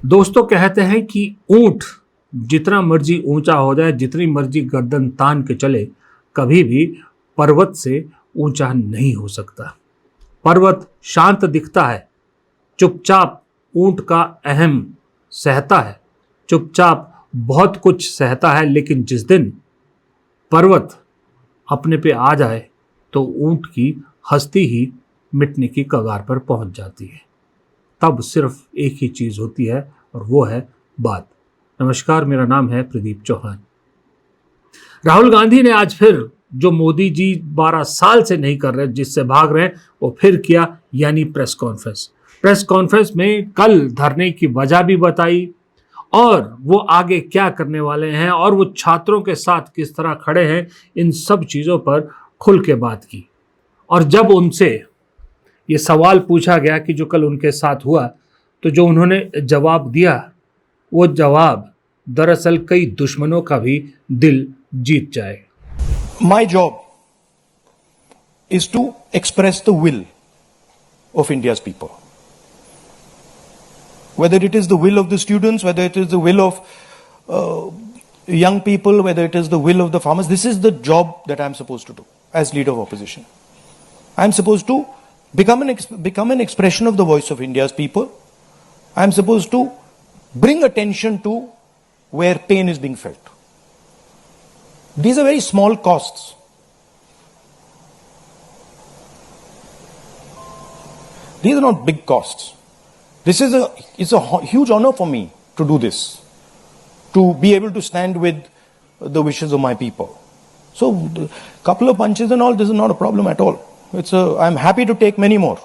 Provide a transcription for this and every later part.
दोस्तों कहते हैं कि ऊंट जितना मर्जी ऊंचा हो जाए, जितनी मर्जी गर्दन तान के चले, कभी भी पर्वत से ऊंचा नहीं हो सकता। पर्वत शांत दिखता है, चुपचाप ऊंट का अहम सहता है, चुपचाप बहुत कुछ सहता है। लेकिन जिस दिन पर्वत अपने पे आ जाए तो ऊंट की हस्ती ही मिटने की कगार पर पहुंच जाती है। तब सिर्फ एक ही चीज होती है और वो है बात। नमस्कार, मेरा नाम है प्रदीप चौहान। राहुल गांधी ने आज फिर जो मोदी जी 12 साल से नहीं कर रहे, जिससे भाग रहे हैं, वो फिर किया, यानी प्रेस कॉन्फ्रेंस। प्रेस कॉन्फ्रेंस में कल धरने की वजह भी बताई और वो आगे क्या करने वाले हैं और वो छात्रों के साथ किस तरह खड़े हैं, इन सब चीजों पर खुल के बात की। और जब उनसे ये सवाल पूछा गया कि जो कल उनके साथ हुआ, तो जो उन्होंने जवाब दिया, वो जवाब दरअसल कई दुश्मनों का भी दिल जीत जाए। My job is to express the will of India's people. Whether it is the will of the students, whether it is the will of young people, whether it is the will of the farmers, this is the job that I'm supposed to do as leader of opposition. I'm supposed to become an expression of the voice of India's people. I'm supposed to bring attention to where pain is being felt. These are very small costs. These are not big costs. It's a huge honor for me to do this, to be able to stand with the wishes of my people. So, a couple of punches and all, this is not a problem at all. I'm happy to take many more.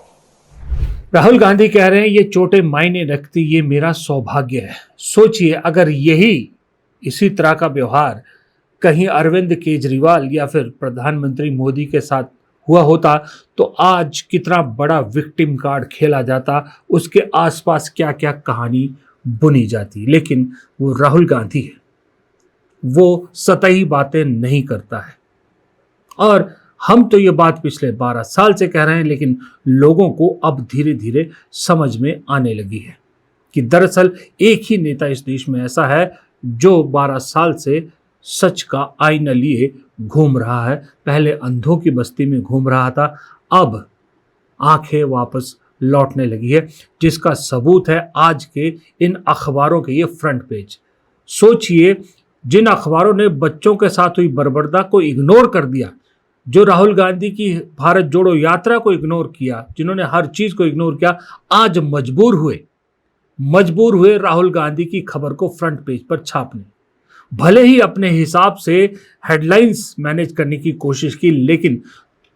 Rahul Gandhi कह रहे हैं ये चोटें मायने रखती, ये मेरा सौभाग्य है। सोचिए अगर इसी तरह का व्यवहार कहीं अरविंद केजरीवाल या फिर प्रधानमंत्री मोदी के साथ हुआ होता तो आज कितना बड़ा विक्टिम कार्ड खेला जाता, उसके आसपास क्या क्या कहानी बुनी जाती। लेकिन वो राहुल गांधी है, वो सतही बातें नहीं करता है। और हम तो ये बात पिछले 12 साल से कह रहे हैं, लेकिन लोगों को अब धीरे धीरे समझ में आने लगी है कि दरअसल एक ही नेता इस देश में ऐसा है जो 12 साल से सच का आईना लिए घूम रहा है। पहले अंधों की बस्ती में घूम रहा था, अब आंखें वापस लौटने लगी है, जिसका सबूत है आज के इन अखबारों के ये फ्रंट पेज। सोचिए, जिन अखबारों ने बच्चों के साथ हुई बर्बरता को इग्नोर कर दिया, जो राहुल गांधी की भारत जोड़ो यात्रा को इग्नोर किया, जिन्होंने हर चीज को इग्नोर किया, आज मजबूर हुए राहुल गांधी की खबर को फ्रंट पेज पर छापने। भले ही अपने हिसाब से हेडलाइंस मैनेज करने की कोशिश की, लेकिन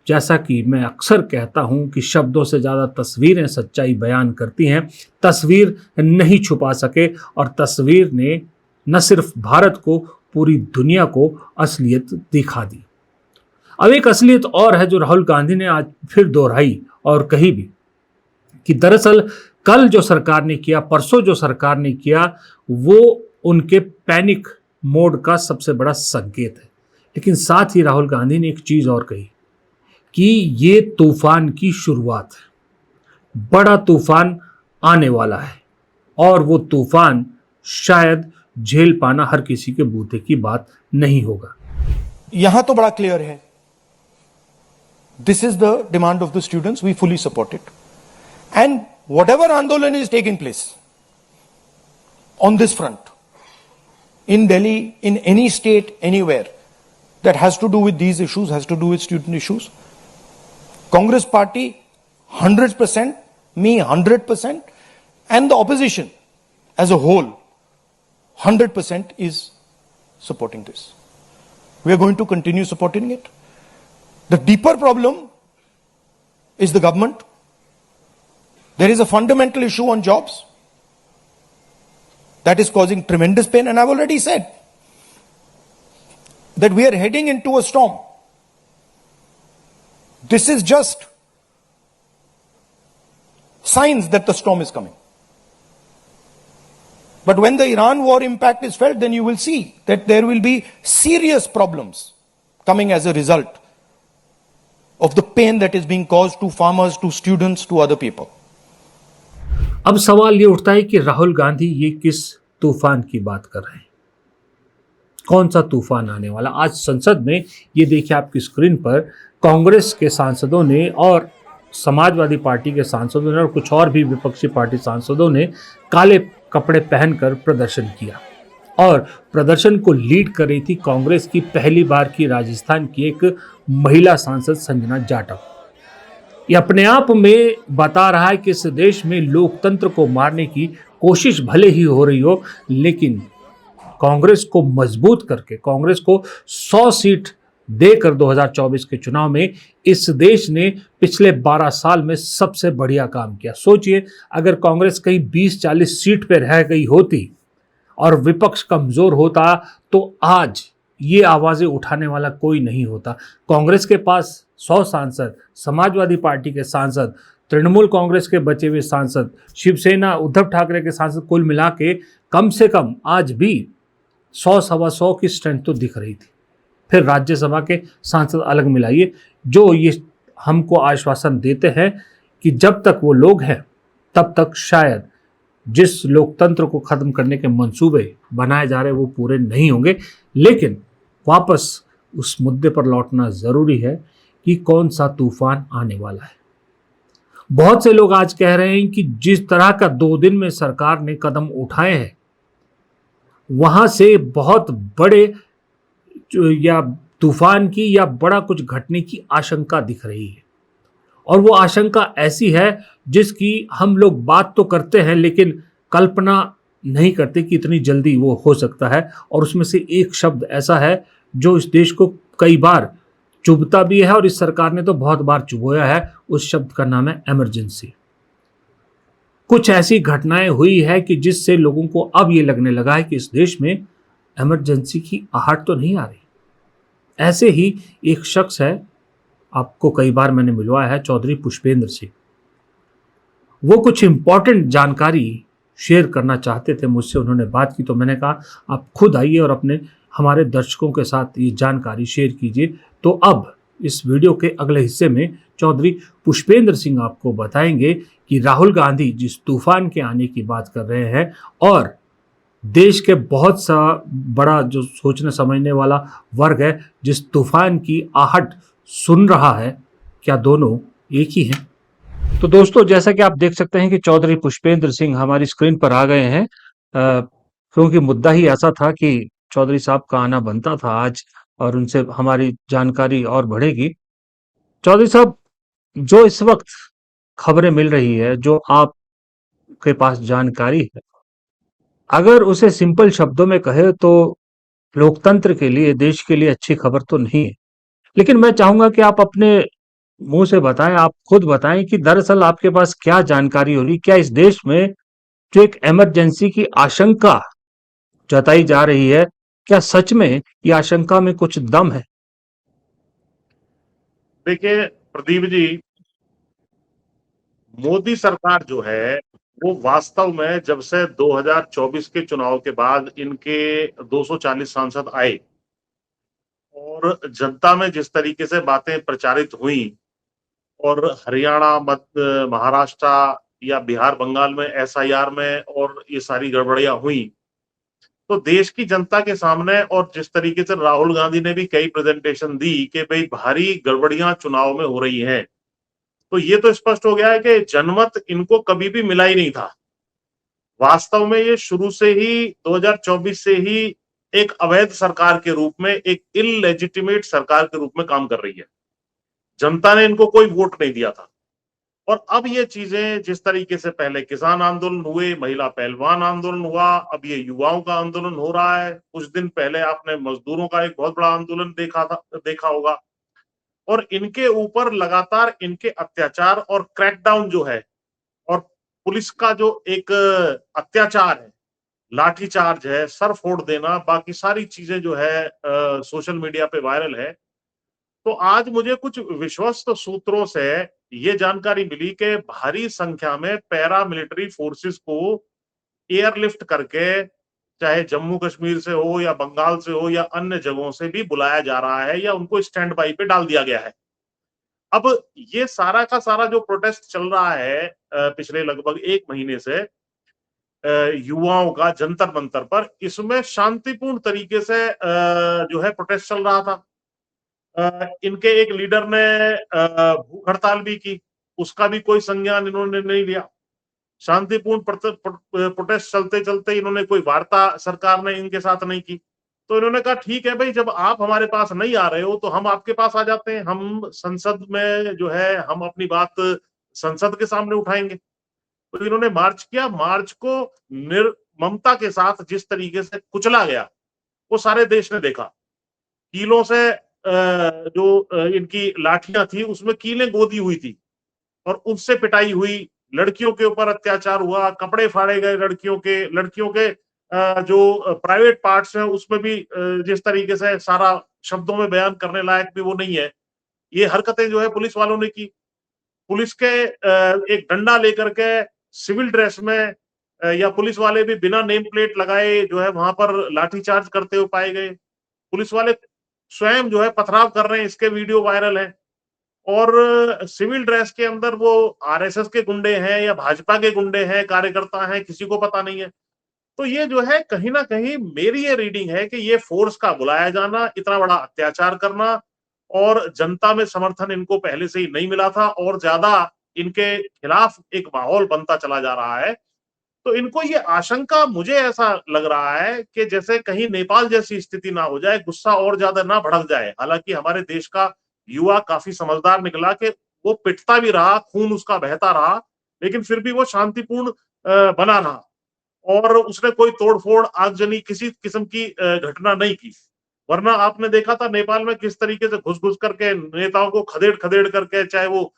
जैसा कि मैं अक्सर कहता हूं कि शब्दों से ज्यादा तस्वीरें सच्चाई बयान करती हैं। तस्वीर नहीं छुपा सके और तस्वीर ने न सिर्फ भारत को, पूरी दुनिया को असलियत दिखा दी। अब एक असलियत और है जो राहुल गांधी ने आज फिर दोहराई और कही भी कि दरअसल कल जो सरकार ने किया, परसों जो सरकार ने किया, वो उनके पैनिक मोड का सबसे बड़ा संकेत है। लेकिन साथ ही राहुल गांधी ने एक चीज और कही कि ये तूफान की शुरुआत है, बड़ा तूफान आने वाला है और वो तूफान शायद झेल पाना हर किसी के बूते की बात नहीं होगा। यहां तो बड़ा क्लियर है, this is the demand of the students, we fully support it. And whatever Andolan is taking place on this front, in Delhi, in any state, anywhere, that has to do with these issues, has to do with student issues, Congress party 100%, me 100%, and the opposition as a whole 100% is supporting this. We are going to continue supporting it. The deeper problem is the government. There is a fundamental issue on jobs that is causing tremendous pain, and I've already said that we are heading into a storm. This is just signs that the storm is coming. But when the Iran war impact is felt, then you will see that there will be serious problems coming as a result of the pain that is being caused to farmers, to students, to other people. अब सवाल ये उठता है कि राहुल गांधी ये किस तूफान की बात कर रहे हैं, कौन सा तूफान आने वाला। आज संसद में ये देखिए आपकी स्क्रीन पर, कांग्रेस के सांसदों ने और समाजवादी पार्टी के सांसदों ने और कुछ और भी विपक्षी पार्टी सांसदों ने काले कपड़े पहनकर प्रदर्शन किया, और प्रदर्शन को लीड कर रही थी कांग्रेस की पहली बार की राजस्थान की एक महिला सांसद संजना जाटव। ये अपने आप में बता रहा है कि इस देश में लोकतंत्र को मारने की कोशिश भले ही हो रही हो, लेकिन कांग्रेस को मजबूत करके, कांग्रेस को 100 सीट देकर 2024 के चुनाव में इस देश ने पिछले 12 साल में सबसे बढ़िया काम किया। सोचिए, अगर कांग्रेस कहीं 20-40 सीट पे रह गई होती और विपक्ष कमजोर होता तो आज ये आवाजें उठाने वाला कोई नहीं होता। कांग्रेस के पास 100 सांसद, समाजवादी पार्टी के सांसद, तृणमूल कांग्रेस के बचे हुए सांसद, शिवसेना उद्धव ठाकरे के सांसद, कुल मिला के कम से कम आज भी 100-125 की स्ट्रेंथ तो दिख रही थी। फिर राज्यसभा के सांसद अलग मिलाइए, जो ये हमको आश्वासन देते हैं कि जब तक वो लोग हैं तब तक शायद जिस लोकतंत्र को खत्म करने के मंसूबे बनाए जा रहे हैं वो पूरे नहीं होंगे। लेकिन वापस उस मुद्दे पर लौटना जरूरी है कि कौन सा तूफान आने वाला है। बहुत से लोग आज कह रहे हैं कि जिस तरह का 2 दिन में सरकार ने कदम उठाए हैं, वहां से बहुत बड़े या तूफान की या बड़ा कुछ घटने की आशंका दिख रही है। और वो आशंका ऐसी है जिसकी हम लोग बात तो करते हैं लेकिन कल्पना नहीं करते कि इतनी जल्दी वो हो सकता है। और उसमें से एक शब्द ऐसा है जो इस देश को कई बार चुभता भी है, और इस सरकार ने तो बहुत बार चुभोया है। उस शब्द का नाम है इमरजेंसी। कुछ ऐसी घटनाएं हुई है कि जिससे लोगों को अब ये लगने लगा है कि इस देश में इमरजेंसी की आहट तो नहीं आ रही। ऐसे ही एक शख्स है, आपको कई बार मैंने मिलवाया है, चौधरी पुष्पेंद्र सिंह। वो कुछ इंपॉर्टेंट जानकारी शेयर करना चाहते थे मुझसे, उन्होंने बात की तो मैंने कहा आप खुद आइए और अपने हमारे दर्शकों के साथ ये जानकारी शेयर कीजिए। तो अब इस वीडियो के अगले हिस्से में चौधरी पुष्पेंद्र सिंह आपको बताएंगे कि राहुल गांधी जिस तूफान के आने की बात कर रहे हैं और देश के बहुत सा बड़ा जो सोचने समझने वाला वर्ग है जिस तूफान की आहट सुन रहा है, क्या दोनों एक ही हैं? तो दोस्तों, जैसा कि आप देख सकते हैं कि चौधरी पुष्पेंद्र सिंह हमारी स्क्रीन पर आ गए हैं, क्योंकि मुद्दा ही ऐसा था कि चौधरी साहब का आना बनता था आज, और उनसे हमारी जानकारी और बढ़ेगी। चौधरी साहब, जो इस वक्त खबरें मिल रही है, जो आपके पास जानकारी है, अगर उसे सिंपल शब्दों में कहे तो लोकतंत्र के लिए, देश के लिए अच्छी खबर तो नहीं है। लेकिन मैं चाहूंगा कि आप अपने मुंह से बताएं, आप खुद बताएं कि दरअसल आपके पास क्या जानकारी हो रही, क्या इस देश में जो एक इमरजेंसी की आशंका जताई जा रही है, क्या सच में ये आशंका में कुछ दम है? देखिए प्रदीप जी, मोदी सरकार जो है वो वास्तव में जब से 2024 के चुनाव के बाद इनके 240 सांसद आए और जनता में जिस तरीके से बातें प्रचारित हुई, और हरियाणा, मध्य महाराष्ट्र या बिहार बंगाल में एसआईआर में और ये सारी गड़बड़ियां हुई, तो देश की जनता के सामने, और जिस तरीके से राहुल गांधी ने भी कई प्रेजेंटेशन दी कि भाई भारी गड़बड़ियां चुनाव में हो रही हैं, तो ये तो स्पष्ट हो गया है कि जनमत इनको कभी भी मिला ही नहीं था। वास्तव में ये शुरू से ही 2024 से ही एक अवैध सरकार के रूप में, एक इलेजिटिमेट सरकार के रूप में काम कर रही है। जनता ने इनको कोई वोट नहीं दिया था। और अब ये चीजें जिस तरीके से पहले किसान आंदोलन हुए, महिला पहलवान आंदोलन हुआ, अब ये युवाओं का आंदोलन हो रहा है। कुछ दिन पहले आपने मजदूरों का एक बहुत बड़ा आंदोलन देखा होगा। और इनके ऊपर लगातार इनके अत्याचार और क्रैकडाउन जो है, और पुलिस का जो एक अत्याचार है, लाठीचार्ज है, सर फोड़ देना, बाकी सारी चीजें जो है सोशल मीडिया पे वायरल है। तो आज मुझे कुछ विश्वस्त सूत्रों से ये जानकारी मिली कि भारी संख्या में पैरा मिलिट्री फोर्सेस को एयरलिफ्ट करके, चाहे जम्मू कश्मीर से हो या बंगाल से हो या अन्य जगहों से भी बुलाया जा रहा है, या उनको स्टैंड बाई पे डाल दिया गया है। अब ये सारा का सारा जो प्रोटेस्ट चल रहा है पिछले लगभग 1 महीने से युवाओं का जंतर मंतर पर, इसमें शांतिपूर्ण तरीके से जो है प्रोटेस्ट चल रहा था। इनके एक लीडर ने भूख हड़ताल भी की, उसका भी कोई संज्ञान इन्होंने नहीं लिया। शांतिपूर्ण प्रोटेस्ट चलते चलते इन्होंने कोई वार्ता सरकार ने इनके साथ नहीं की, तो इन्होंने कहा ठीक है भाई, जब आप हमारे पास नहीं आ रहे हो तो हम आपके पास आ जाते हैं, हम संसद में जो है हम अपनी बात संसद के सामने उठाएंगे। तो इन्होंने मार्च किया। मार्च को निर्ममता के साथ जिस तरीके से कुचला गया वो सारे देश ने देखा। कीलों से जो इनकी लाठियां थी उसमें कीलें गोदी हुई थी और उससे पिटाई हुई, लड़कियों के ऊपर अत्याचार हुआ, कपड़े फाड़े गए लड़कियों के जो प्राइवेट पार्ट्स हैं उसमें भी जिस तरीके से सारा शब्दों में बयान करने लायक भी वो नहीं है, ये हरकतें जो है पुलिस वालों ने की। पुलिस के एक डंडा लेकर के सिविल ड्रेस में या पुलिस वाले भी बिना नेम प्लेट लगाए जो है वहां पर लाठीचार्ज करते हुए पाए गए। पुलिस वाले स्वयं जो है पथराव कर रहे हैं, इसके वीडियो वायरल है। और सिविल ड्रेस के अंदर वो आरएसएस के गुंडे हैं या भाजपा के गुंडे हैं, कार्यकर्ता हैं, किसी को पता नहीं है। तो ये जो है कहीं ना कहीं मेरी ये रीडिंग है कि ये फोर्स का बुलाया जाना, इतना बड़ा अत्याचार करना, और जनता में समर्थन इनको पहले से ही नहीं मिला था और ज्यादा इनके खिलाफ एक माहौल बनता चला जा रहा है। तो इनको ये आशंका, मुझे ऐसा लग रहा है कि जैसे कहीं नेपाल जैसी स्थिति ना हो जाए, गुस्सा और ज्यादा ना भड़क जाए। हालांकि हमारे देश का युवा काफी समझदार निकला कि वो पिटता भी रहा, खून उसका बहता रहा, लेकिन फिर भी वो शांतिपूर्ण बना रहा और उसने कोई तोड़फोड़, आगजनी, किसी किस्म की घटना नहीं की। वरना आपने देखा था नेपाल में किस तरीके से घुस घुस करके नेताओं को खदेड़ खदेड़ करके, चाहे वो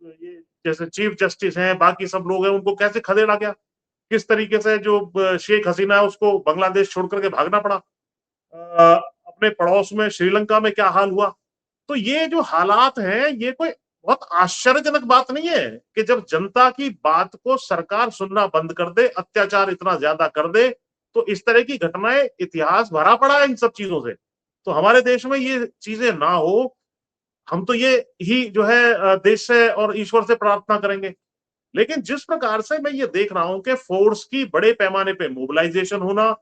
ये जैसे चीफ जस्टिस हैं, बाकी सब लोग हैं, उनको कैसे खदेड़ा गया। किस तरीके से जो शेख हसीना है उसको बांग्लादेश छोड़ करके भागना पड़ा। अपने पड़ोस में श्रीलंका में क्या हाल हुआ। तो ये जो हालात हैं, ये कोई बहुत आश्चर्यजनक बात नहीं है कि जब जनता की बात को सरकार सुनना बंद कर दे, अत्याचार इतना ज्यादा कर दे, तो इस तरह की घटनाएं, इतिहास भरा पड़ा है इन सब चीजों से। तो हमारे देश में ये चीजें ना हो, हम तो ये ही जो है देश से और ईश्वर से प्रार्थना करेंगे। लेकिन जिस प्रकार से मैं ये देख रहा हूं कि फोर्स की बड़े पैमाने पे मोबिलाइजेशन होना,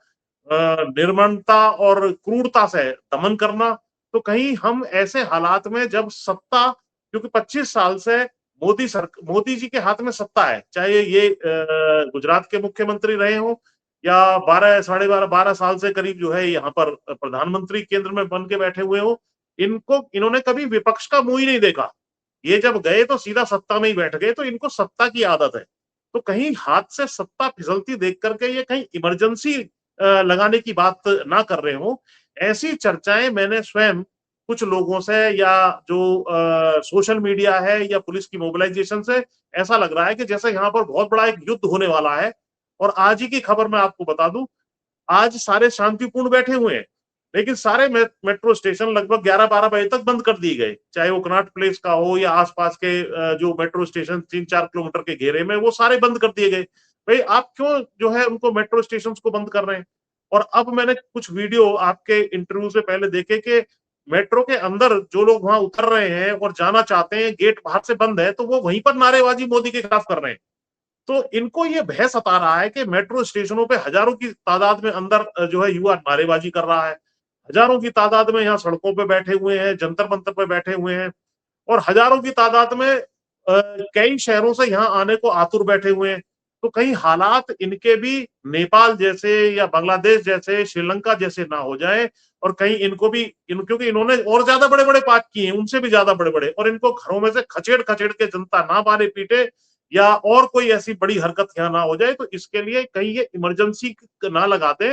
निर्ममता और क्रूरता से दमन करना, तो कहीं हम ऐसे हालात में जब सत्ता, क्योंकि 25 साल से मोदी जी के हाथ में सत्ता है, चाहे ये गुजरात के मुख्यमंत्री रहे हो या 12 साल से करीब जो है यहाँ पर प्रधानमंत्री केंद्र में बन के बैठे हुए हो, इन्होंने कभी विपक्ष का मुंह ही नहीं देखा। ये जब गए तो सीधा सत्ता में ही बैठ गए, तो इनको सत्ता की आदत है। तो कहीं हाथ से सत्ता फिसलती देख करके ये कहीं इमरजेंसी लगाने की बात ना कर रहे हो। ऐसी चर्चाएं मैंने स्वयं कुछ लोगों से, या जो सोशल मीडिया है या पुलिस की मोबिलाइजेशन से, ऐसा लग रहा है कि जैसे यहाँ पर बहुत बड़ा एक युद्ध होने वाला है। और आज ही की खबर मैं आपको बता दूं, आज सारे शांतिपूर्ण बैठे हुए हैं, लेकिन सारे मेट्रो स्टेशन लगभग 11-12 बजे तक बंद कर दिए गए, चाहे वो कनॉट प्लेस का हो या आसपास के जो मेट्रो स्टेशन 3-4 किलोमीटर के घेरे में, वो सारे बंद कर दिए गए। भाई आप क्यों जो है उनको मेट्रो स्टेशन को बंद कर रहे हैं। और अब मैंने कुछ वीडियो आपके इंटरव्यू से पहले देखे कि मेट्रो के अंदर जो लोग वहां उतर रहे हैं और जाना चाहते हैं, गेट बाहर से बंद है, तो वो वहीं पर नारेबाजी मोदी के खिलाफ कर रहे हैं। तो इनको ये भय सता रहा है कि मेट्रो स्टेशनों पे हजारों की तादाद में अंदर जो है युवा नारेबाजी कर रहा है, हजारों की तादाद में यहाँ सड़कों पे बैठे हुए हैं, जंतर मंतर पे बैठे हुए हैं, और हजारों की तादाद में कई शहरों से यहाँ आने को आतुर बैठे हुए हैं। तो कहीं हालात इनके भी नेपाल जैसे या बांग्लादेश जैसे, श्रीलंका जैसे ना हो जाए, और कहीं इनको भी क्योंकि इन्होंने और ज्यादा बड़े बड़े पाप किए हैं, उनसे भी ज्यादा बड़े बड़े, और इनको घरों में से खचेड़ खचेड़ के जनता ना मारे पीटे, या और कोई ऐसी बड़ी हरकत यहाँ ना हो जाए। तो इसके लिए कहीं ये इमरजेंसी ना लगा दे,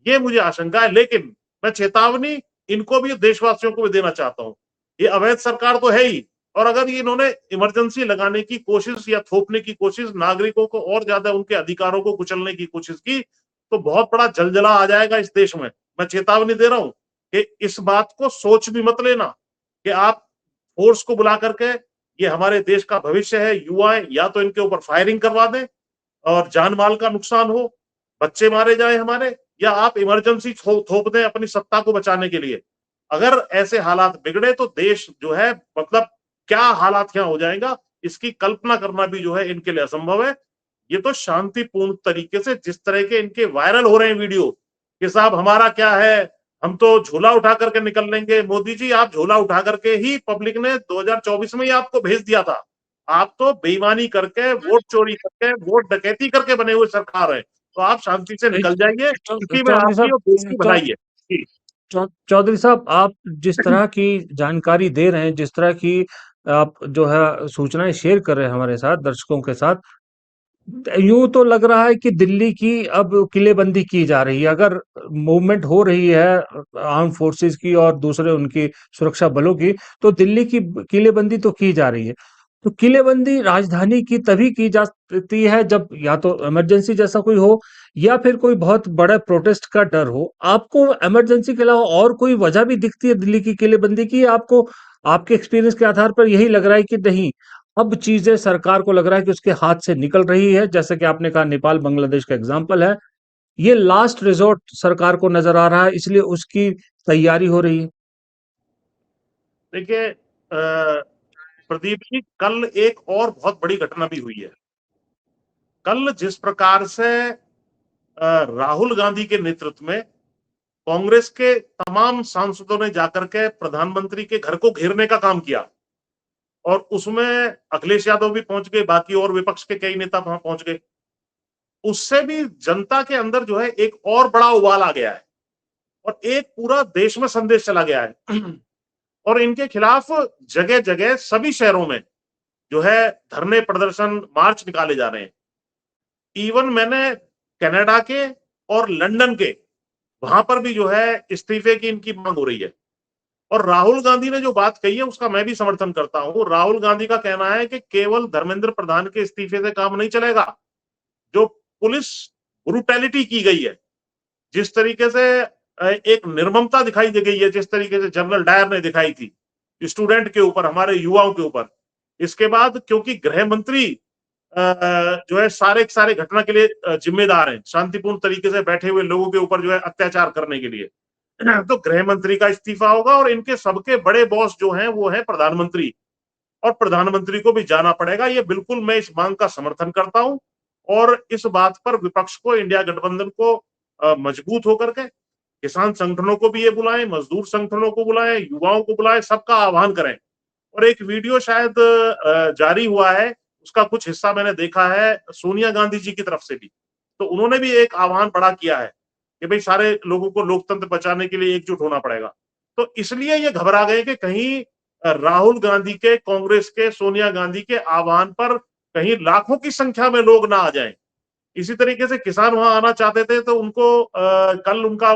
ये मुझे आशंका है। लेकिन मैं चेतावनी इनको भी, देशवासियों को भी देना चाहता हूँ, ये अवैध सरकार तो है ही, और अगर ये इन्होंने इमरजेंसी लगाने की कोशिश या थोपने की कोशिश, नागरिकों को और ज्यादा उनके अधिकारों को कुचलने की कोशिश की, तो बहुत बड़ा जलजला आ जाएगा इस देश में। मैं चेतावनी दे रहा हूं कि इस बात को सोच भी मत लेना कि आप फोर्स को बुला करके, ये हमारे देश का भविष्य है, युवा है, या तो इनके ऊपर फायरिंग करवा दें और जान माल का नुकसान हो, बच्चे मारे जाए हमारे, या आप इमरजेंसी थोप दें अपनी सत्ता को बचाने के लिए। अगर ऐसे हालात बिगड़े तो देश जो है, मतलब क्या हालात क्या हो जाएगा, इसकी कल्पना करना भी जो है इनके लिए असंभव है। ये तो शांतिपूर्ण तरीके से जिस तरह के इनके वायरल हो रहे हैं वीडियो कि साहब हमारा क्या है, हम तो झोला उठा करके निकल लेंगे। मोदी जी, आप झोला उठा करके ही पब्लिक ने 2024 में ही आपको भेज दिया था। आप तो बेईमानी करके, वोट चोरी करके, वोट डकैती करके बने हुए सरकार है। तो आप शांति से निकल जाइए, इसी में चौधरी आपकी साहब, और देश की भलाई है। जी। चौधरी साहब, आप जिस तरह की जानकारी दे रहे हैं, जिस तरह की आप जो है सूचनाएं शेयर कर रहे हैं हमारे साथ, दर्शकों के साथ, यूं तो लग रहा है कि दिल्ली की अब किलेबंदी की जा रही है। अगर मूवमेंट हो रही है आर्म फोर्सेस की और दूसरे उनकी सुरक्षा बलों की, तो दिल्ली की किलेबंदी तो की जा रही है। तो किलेबंदी राजधानी की तभी की जाती है जब या तो इमरजेंसी जैसा कोई हो, या फिर कोई बहुत बड़ा प्रोटेस्ट का डर हो। आपको इमरजेंसी के अलावा और कोई वजह भी दिखती है दिल्ली की किलेबंदी की? आपको आपके एक्सपीरियंस के आधार पर यही लग रहा है कि नहीं, अब चीजें सरकार को लग रहा है कि उसके हाथ से निकल रही है, जैसे कि आपने कहा नेपाल बांग्लादेश का एग्जाम्पल है, ये लास्ट रिजॉर्ट सरकार को नजर आ रहा है, इसलिए उसकी तैयारी हो रही है? देखिए प्रदीप जी, कल एक और बहुत बड़ी घटना भी हुई है। कल जिस प्रकार से राहुल गांधी के नेतृत्व में कांग्रेस के तमाम सांसदों ने जाकर के प्रधानमंत्री के घर को घेरने का काम किया, और उसमें अखिलेश यादव भी पहुंच गए, बाकी और विपक्ष के कई नेता वहां पहुंच गए। उससे भी जनता के अंदर जो है एक और बड़ा उबाल आ गया है, और एक पूरा देश में संदेश चला गया है और इनके खिलाफ जगह जगह सभी शहरों में जो है धरने, प्रदर्शन, मार्च निकाले जा रहे हैं। इवन मैंने कनाडा के और लंदन के वहां पर भी जो है इस्तीफे की इनकी मांग हो रही है। और राहुल गांधी ने जो बात कही है उसका मैं भी समर्थन करता हूं। राहुल गांधी का कहना है कि केवल धर्मेंद्र प्रधान के इस्तीफे से काम नहीं चलेगा। जो पुलिस ब्रूटैलिटी की गई है, जिस तरीके से एक निर्ममता दिखाई दे गई है, जिस तरीके से जनरल डायर ने दिखाई थी स्टूडेंट के ऊपर, हमारे युवाओं के ऊपर। इसके बाद क्योंकि गृह मंत्री जो है सारे के सारे घटना के लिए जिम्मेदार हैं, शांतिपूर्ण तरीके से बैठे हुए लोगों के ऊपर जो है अत्याचार करने के लिए, तो गृह मंत्री का इस्तीफा होगा। और इनके सबके बड़े बॉस जो हैं वो है प्रधानमंत्री, और प्रधानमंत्री को भी जाना पड़ेगा। ये बिल्कुल मैं इस मांग का समर्थन करता हूं, और इस बात पर विपक्ष को, इंडिया गठबंधन को मजबूत होकर के किसान संगठनों को भी ये बुलाएं, मजदूर संगठनों को बुलाएं, युवाओं को बुलाएं, सबका आह्वान करें। और एक वीडियो शायद जारी हुआ है, उसका कुछ हिस्सा मैंने देखा है सोनिया गांधी जी की तरफ से भी। तो उन्होंने भी एक आह्वान बड़ा किया है कि भाई सारे लोगों को लोकतंत्र बचाने के लिए एकजुट होना पड़ेगा। तो इसलिए ये घबरा गए कि कहीं राहुल गांधी के, कांग्रेस के, सोनिया गांधी के आह्वान पर कहीं लाखों की संख्या में लोग ना आ जाएं। इसी तरीके से किसान वहां आना चाहते थे, तो उनको कल उनका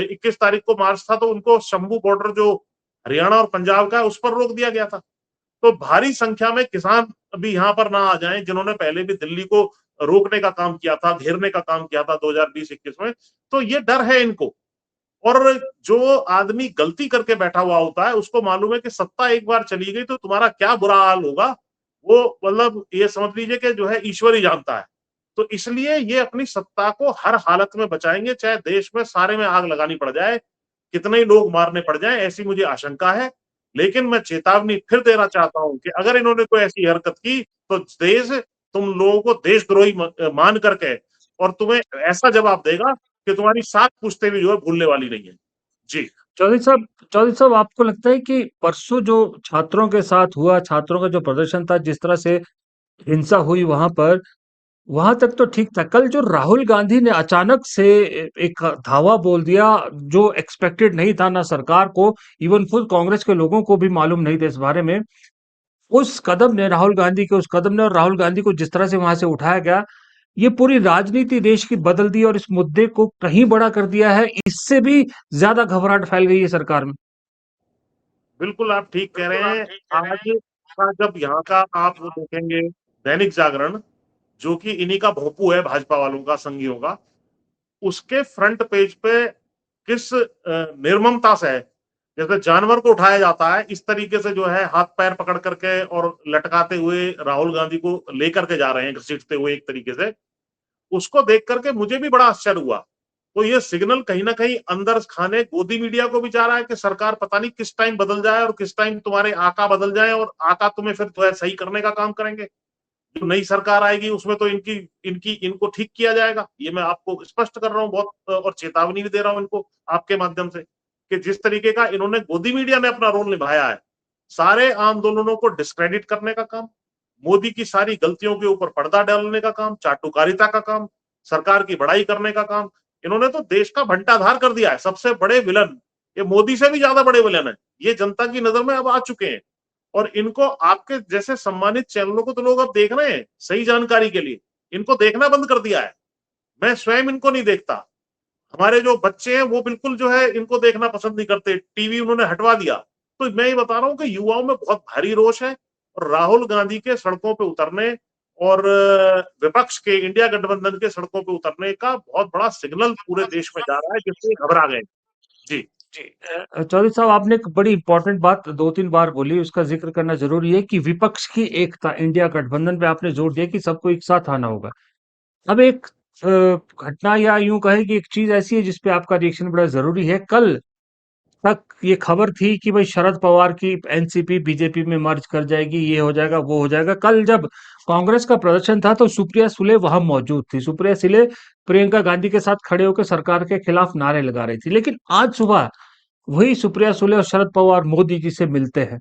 21 तारीख को मार्च था, तो उनको शंभू बॉर्डर जो हरियाणा और पंजाब का है उस पर रोक दिया गया था। तो भारी संख्या में किसान भी यहाँ पर ना आ जाएं, जिन्होंने पहले भी दिल्ली को रोकने का काम किया था, घेरने का काम किया था 2020-21 में। तो ये डर है इनको। और जो आदमी गलती करके बैठा हुआ होता है उसको मालूम है कि सत्ता एक बार चली गई तो तुम्हारा क्या बुरा हाल होगा, वो मतलब ये समझ लीजिए कि जो है ईश्वर ही जानता है। तो इसलिए ये अपनी सत्ता को हर हालत में बचाएंगे, चाहे देश में सारे में आग लगानी पड़ जाए, कितने ही लोग मारने पड़ जाए, ऐसी मुझे आशंका है। लेकिन मैं चेतावनी फिर देना चाहता हूं कि अगर इन्होंने कोई ऐसी हरकत की तो देश तुम लोगों को देशद्रोही मान करके और तुम्हें ऐसा जवाब देगा कि तुम्हारी 7 पुश्तें भी जो है भूलने वाली नहीं है। जी। चौधरी साहब, आपको लगता है कि परसों जो छात्रों के साथ हुआ, छात्रों का जो प्रदर्शन था, जिस तरह से हिंसा हुई वहां पर, वहां तक तो ठीक था। कल जो राहुल गांधी ने अचानक से एक धावा बोल दिया, जो एक्सपेक्टेड नहीं था, ना सरकार को, इवन खुद कांग्रेस के लोगों को भी मालूम नहीं था इस बारे में, उस कदम ने, राहुल गांधी के उस कदम ने, और राहुल गांधी को जिस तरह से वहां से उठाया गया, ये पूरी राजनीति देश की बदल दी और इस मुद्दे को कहीं बड़ा कर दिया है। इससे भी ज्यादा घबराहट फैल गई है सरकार में। बिल्कुल आप ठीक कह रहे हैं। आज का जब यहाँ का आप वो देखेंगे दैनिक जागरण, जो कि इन्हीं का भोंपू है, भाजपा वालों का, संघियों का, उसके फ्रंट पेज पे किस निर्ममता से है, जैसे जानवर को उठाया जाता है इस तरीके से जो है हाथ पैर पकड़ करके और लटकाते हुए राहुल गांधी को लेकर के जा रहे हैं, घसीटते हुए एक तरीके से। उसको देख करके मुझे भी बड़ा आश्चर्य हुआ तो ये सिग्नल कहीं ना कहीं अंदर खाने गोदी मीडिया को भी जा रहा है कि सरकार पता नहीं किस टाइम बदल जाए और किस टाइम तुम्हारे आका बदल जाए और आका तुम्हें फिर जो है सही करने का काम करेंगे। जो नई सरकार आएगी उसमें तो इनकी इनकी इनको ठीक किया जाएगा, ये मैं आपको स्पष्ट कर रहा हूँ बहुत, और चेतावनी भी दे रहा हूँ इनको आपके माध्यम से कि जिस तरीके का इन्होंने गोदी मीडिया में अपना रोल निभाया है, सारे आंदोलनों को डिस्क्रेडिट करने का काम, मोदी की सारी गलतियों के ऊपर पर्दा डालने का काम, चाटुकारिता का काम, सरकार की बड़ाई करने का काम, इन्होंने तो देश का भंटाधार कर दिया है। सबसे बड़े विलन, ये मोदी से भी ज्यादा बड़े विलन है, ये जनता की नजर में अब आ चुके हैं। और इनको आपके जैसे सम्मानित चैनलों को तो लोग अब देख रहे हैं सही जानकारी के लिए, इनको देखना बंद कर दिया है। मैं स्वयं इनको नहीं देखता, हमारे जो बच्चे हैं वो बिल्कुल जो है इनको देखना पसंद नहीं करते, टीवी उन्होंने हटवा दिया। तो मैं ये बता रहा हूँ कि युवाओं में बहुत भारी रोष है और राहुल गांधी के सड़कों पे उतरने और विपक्ष के इंडिया गठबंधन के सड़कों पे उतरने का बहुत बड़ा सिग्नल पूरे देश में जा रहा है, जिससे घबरा गए। जी जी चौधरी साहब, आपने एक बड़ी इंपॉर्टेंट बात 2-3 बार बोली, उसका जिक्र करना जरूरी है कि विपक्ष की एकता, इंडिया गठबंधन पे आपने जोर दिया कि सबको एक साथ आना होगा। अब एक घटना या यूं कहे कि एक चीज ऐसी है जिसपे आपका रिएक्शन बड़ा जरूरी है। कल तक ये खबर थी कि भाई शरद पवार की एनसीपी बीजेपी में मर्ज कर जाएगी, ये हो जाएगा वो हो जाएगा। कल जब कांग्रेस का प्रदर्शन था तो सुप्रिया सुले वहां मौजूद थी। सुप्रिया सुले प्रियंका गांधी के साथ खड़े होकर सरकार के खिलाफ नारे लगा रही थी। लेकिन आज सुबह वही सुप्रिया सुले और शरद पवार मोदी जी से मिलते हैं।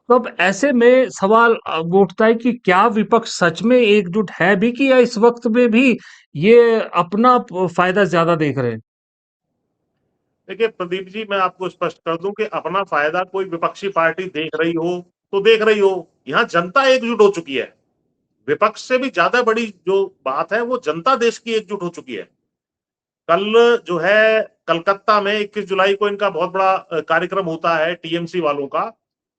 तो अब ऐसे में सवाल उठता है कि क्या विपक्ष सच में एकजुट है भी, कि या इस वक्त में भी ये अपना फायदा ज्यादा देख रहे हैं? देखिए प्रदीप जी, मैं आपको स्पष्ट कर दूं कि अपना फायदा कोई विपक्षी पार्टी देख रही हो तो देख रही हो, यहाँ जनता एकजुट हो चुकी है। विपक्ष से भी ज्यादा बड़ी जो बात है वो जनता देश की एकजुट हो चुकी है। कल जो है कलकत्ता में 21 जुलाई को इनका बहुत बड़ा कार्यक्रम होता है टीएमसी वालों का,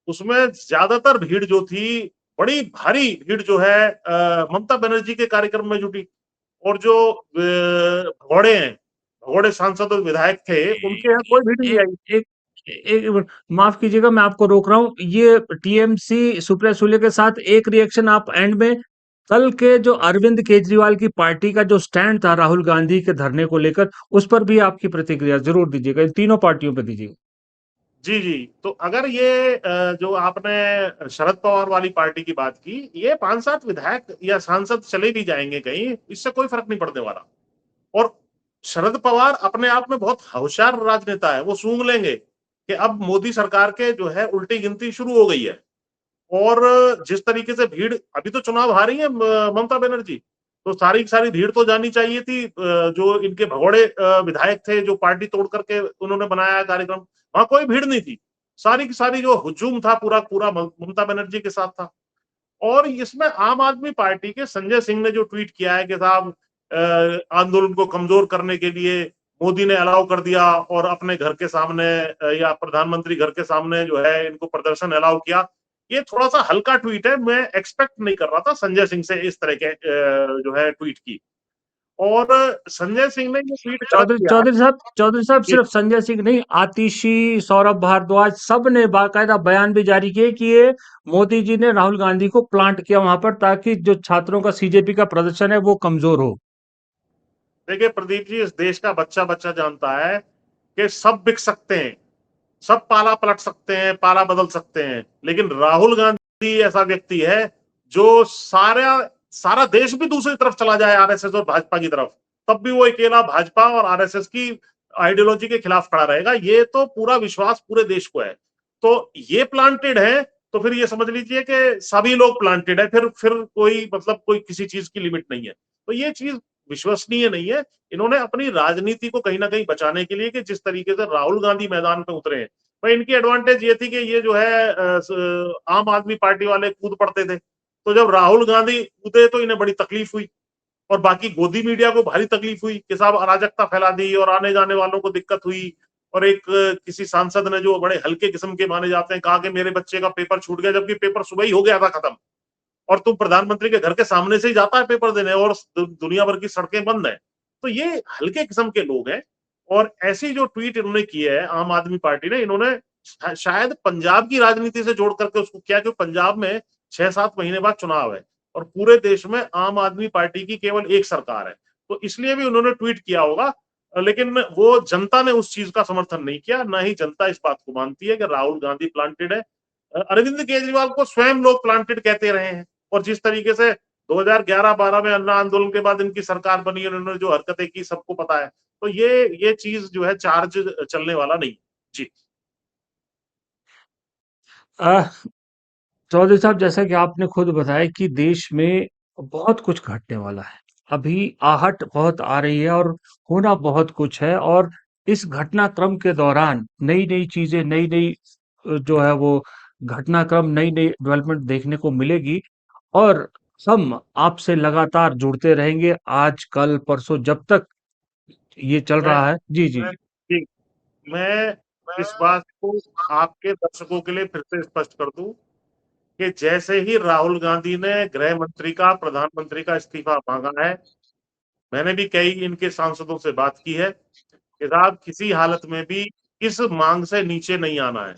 उसमें ज्यादातर भीड़ जो थी, बड़ी भारी भीड़ जो है ममता बनर्जी के कार्यक्रम में जुटी। और जो भगौड़े हैं, भगौड़े सांसद और विधायक थे, उनके यहाँ कोई भीड़ नहीं एक आई। एक एक मिनट, माफ कीजिएगा, मैं आपको रोक रहा हूँ। ये टीएमसी सुप्रिया सुले के साथ एक रिएक्शन आप एंड में, कल के जो अरविंद केजरीवाल की पार्टी का जो स्टैंड था राहुल गांधी के धरने को लेकर, उस पर भी आपकी प्रतिक्रिया जरूर दीजिएगा, इन तीनों पार्टियों पर दीजिएगा। जी जी, तो अगर ये जो आपने शरद पवार वाली पार्टी की बात की, ये 5-7 विधायक या सांसद चले भी जाएंगे कहीं, इससे कोई फर्क नहीं पड़ने वाला। और शरद पवार अपने आप में बहुत होशियार राजनेता है, वो सूंघ लेंगे कि अब मोदी सरकार के जो है उल्टी गिनती शुरू हो गई है। और जिस तरीके से भीड़, अभी तो चुनाव हारी है ममता बनर्जी, तो सारी की सारी भीड़ तो जानी चाहिए थी। जो इनके भगोड़े विधायक थे, जो पार्टी तोड़ करके उन्होंने बनाया है कार्यक्रम, वहां कोई भीड़ नहीं थी। सारी की सारी जो हुजूम था पूरा पूरा ममता बनर्जी के साथ था। और इसमें आम आदमी पार्टी के संजय सिंह ने जो ट्वीट किया है कि साहब आंदोलन को कमजोर करने के लिए मोदी ने अलाउ कर दिया और अपने घर के सामने या प्रधानमंत्री घर के सामने जो है इनको प्रदर्शन अलाउ किया, ये थोड़ा सा हल्का ट्वीट है। मैं एक्सपेक्ट नहीं कर रहा था संजय सिंह से इस तरह के जो है ट्वीट की। और संजय सिंह ने ये ट्वीट गलत चौधरी किया है। चौधरी साहब, सिर्फ संजय सिंह नहीं, आतिशी, सौरभ भारद्वाज, सब ने बाकायदा बयान भी जारी किए कि ये मोदी जी ने राहुल गांधी को प्लांट किया वहां पर, ताकि जो छात्रों का सीजेपी का प्रदर्शन है वो कमजोर हो। देखिए प्रदीप जी, इस देश का बच्चा बच्चा जानता है कि सब बिक सकते हैं, सब पाला पलट सकते हैं, पाला बदल सकते हैं, लेकिन राहुल गांधी ऐसा व्यक्ति है जो सारा सारा देश भी दूसरी तरफ चला जाए, आरएसएस और भाजपा की तरफ, तब भी वो अकेला भाजपा और आरएसएस की आइडियोलॉजी के खिलाफ खड़ा रहेगा। ये तो पूरा विश्वास पूरे देश को है। तो ये प्लांटेड है, तो फिर ये समझ लीजिए कि सभी लोग प्लांटेड है, फिर कोई मतलब कोई किसी चीज की लिमिट नहीं है। तो ये चीज विश्वसनीय नहीं है। इन्होंने अपनी राजनीति को कहीं ना कहीं बचाने के लिए, कि जिस तरीके से राहुल गांधी मैदान पे उतरे हैं, भाई इनकी एडवांटेज ये थी कि ये जो है आम आदमी पार्टी वाले कूद पड़ते थे, तो जब राहुल गांधी कूदे तो इन्हें बड़ी तकलीफ हुई और बाकी गोदी मीडिया को भारी तकलीफ हुई कि साहब अराजकता फैला दी और आने जाने वालों को दिक्कत हुई। और एक किसी सांसद ने, जो बड़े हल्के किस्म के माने जाते हैं, कहा कि मेरे बच्चे का पेपर छूट गया, जबकि पेपर सुबह ही हो गया था खत्म, और तुम प्रधानमंत्री के घर के सामने से ही जाता है पेपर देने, और दुनिया भर की सड़कें बंद है। तो ये हल्के किस्म के लोग हैं। और ऐसी जो ट्वीट इन्होंने की है आम आदमी पार्टी ने, इन्होंने शायद पंजाब की राजनीति से जोड़ करके उसको किया, क्योंकि पंजाब में 6-7 महीने बाद चुनाव है और पूरे देश में आम आदमी पार्टी की केवल एक सरकार है, तो इसलिए भी उन्होंने ट्वीट किया होगा। लेकिन वो जनता ने उस चीज का समर्थन नहीं किया, ना ही जनता इस बात को मानती है कि राहुल गांधी प्लांटेड है। अरविंद केजरीवाल को स्वयं लोग प्लांटेड कहते रहे हैं, और जिस तरीके से 2011-12 में अन्ना आंदोलन के बाद इनकी सरकार बनी, उन्होंने जो हरकतें की सबको पता है। तो ये चीज जो है चार्ज चलने वाला नहीं। जी। अ, चौधरी साहब, जैसा कि आपने खुद बताया कि देश में बहुत कुछ घटने वाला है। अभी आहट बहुत आ रही है और होना बहुत कुछ है, और इस घटनाक्रम के दौरान नई-नई चीज़ें, नई-नई जो है वो घटनाक्रम, नई-नई डेवलपमेंट देखने को मिलेगी, और हम आपसे लगातार जुड़ते रहेंगे आज, कल, परसों, जब तक ये चल मैं रहा है। जी, जी, जी। जी, मैं इस बात को आपके दर्शकों के लिए फिर से स्पष्ट कर दूं कि जैसे ही राहुल गांधी ने गृह मंत्री का, प्रधानमंत्री का इस्तीफा मांगा है, मैंने भी कई इनके सांसदों से बात की है कि साहब किसी हालत में भी इस मांग से नीचे नहीं आना है।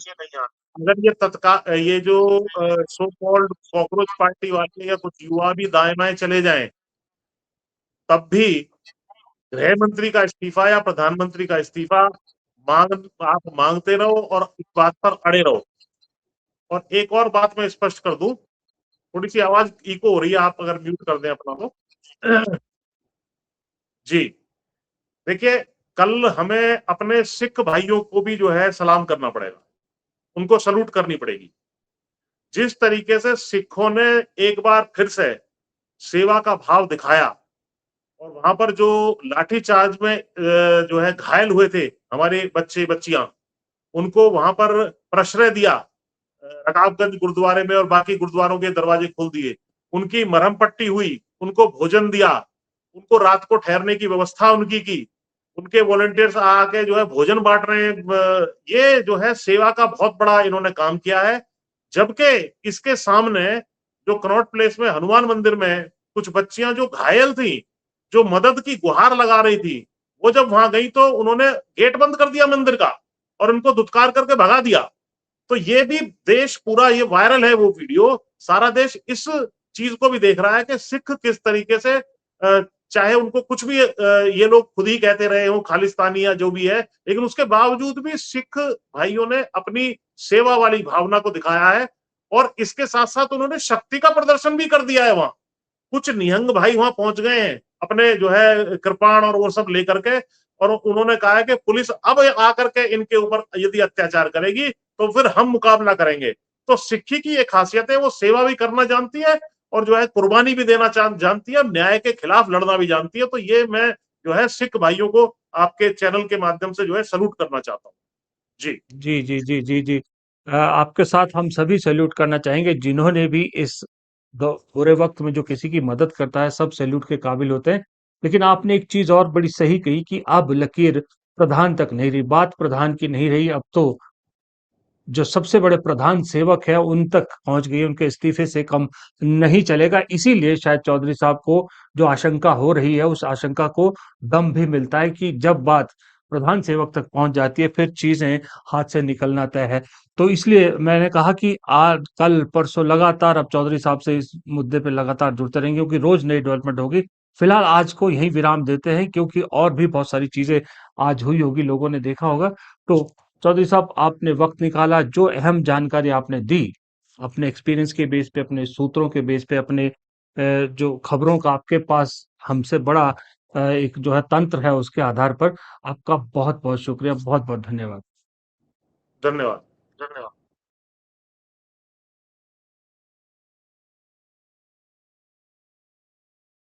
अगर ये तत्काल ये जो सो कॉल्ड कॉकरोच पार्टी वाले या कुछ युवा भी दाएं बाएं चले जाएं, तब भी गृह मंत्री का इस्तीफा या प्रधानमंत्री का इस्तीफा मांग आप मांगते रहो और इस बात पर अड़े रहो। और एक और बात मैं स्पष्ट कर दूं, थोड़ी सी आवाज इको हो रही है, आप अगर म्यूट कर दें अपना तो। जी, देखिए, कल हमें अपने सिख भाइयों को भी जो है सलाम करना पड़ेगा, उनको सलूट करनी पड़ेगी। जिस तरीके से सिखों ने एक बार फिर से सेवा का भाव दिखाया, और वहां पर जो लाठीचार्ज में जो है घायल हुए थे हमारे बच्चे बच्चियां, उनको वहां पर प्रश्रय दिया, रकाबगंज गुरुद्वारे में, और बाकी गुरुद्वारों के दरवाजे खोल दिए, उनकी मरहम पट्टी हुई, उनको भोजन दिया, उनको रात को ठहरने की व्यवस्था उनकी की, उनके वॉलंटियर्स आके जो है भोजन बांट रहे हैं। ये जो है सेवा का बहुत बड़ा इन्होंने काम किया है। जबकि इसके सामने जो कनॉट प्लेस में हनुमान मंदिर में कुछ बच्चियां जो घायल थी, जो मदद की गुहार लगा रही थी, वो जब वहां गई तो उन्होंने गेट बंद कर दिया मंदिर का और उनको धुतकार करके भगा दिया। तो ये भी देश पूरा, ये वायरल है वो वीडियो, सारा देश इस चीज को भी देख रहा है कि सिख किस तरीके से चाहे उनको कुछ भी ये लोग खुद ही कहते रहे हो खालिस्तानी या जो भी है, लेकिन उसके बावजूद भी सिख भाइयों ने अपनी सेवा वाली भावना को दिखाया है। और इसके साथ साथ उन्होंने शक्ति का प्रदर्शन भी कर दिया है। वहां कुछ निहंग भाई वहां पहुंच गए हैं अपने जो है कृपाण और वो सब लेकर के, और उन्होंने कहा है कि पुलिस अब आकर के इनके ऊपर यदि अत्याचार करेगी तो फिर हम मुकाबला करेंगे। तो सिक्खी की एक खासियत है, वो सेवा भी करना जानती है और जो है कुर्बानी भी देना जानती है, न्याय के खिलाफ लड़ना भी जानती है। तो ये मैं जो है सिख भाइयों को आपके चैनल के माध्यम से जो है सलूट करना चाहता हूँ। जी। जी, जी, जी, जी, जी। आपके साथ हम सभी सैल्यूट करना चाहेंगे, जिन्होंने भी इस बुरे वक्त में जो किसी की मदद करता है, सब सैल्यूट के काबिल होते हैं। लेकिन आपने एक चीज और बड़ी सही कही कि अब लकीर प्रधान तक नहीं रही, बात प्रधान की नहीं रही, अब तो जो सबसे बड़े प्रधान सेवक है उन तक पहुंच गई, उनके इस्तीफे से कम नहीं चलेगा। इसीलिए शायद चौधरी साहब को जो आशंका हो रही है, उस आशंका को दम भी मिलता है कि जब बात प्रधान सेवक तक पहुंच जाती है, फिर चीजें हाथ से निकलना तय है। तो इसलिए मैंने कहा कि आज, कल, परसों लगातार अब चौधरी साहब से इस मुद्दे पे लगातार जुड़ते रहेंगे, क्योंकि रोज नई डेवलपमेंट होगी। फिलहाल आज को यहीं विराम देते हैं, क्योंकि और भी बहुत सारी चीजें आज हुई होगी, लोगों ने देखा होगा। तो चौधरी साहब, आपने वक्त निकाला, जो अहम जानकारी आपने दी, अपने एक्सपीरियंस के बेस पे, अपने सूत्रों के बेस पे, अपने जो खबरों का आपके पास हमसे बड़ा एक जो है तंत्र है, उसके आधार पर आपका बहुत बहुत शुक्रिया, बहुत बहुत धन्यवाद। धन्यवाद।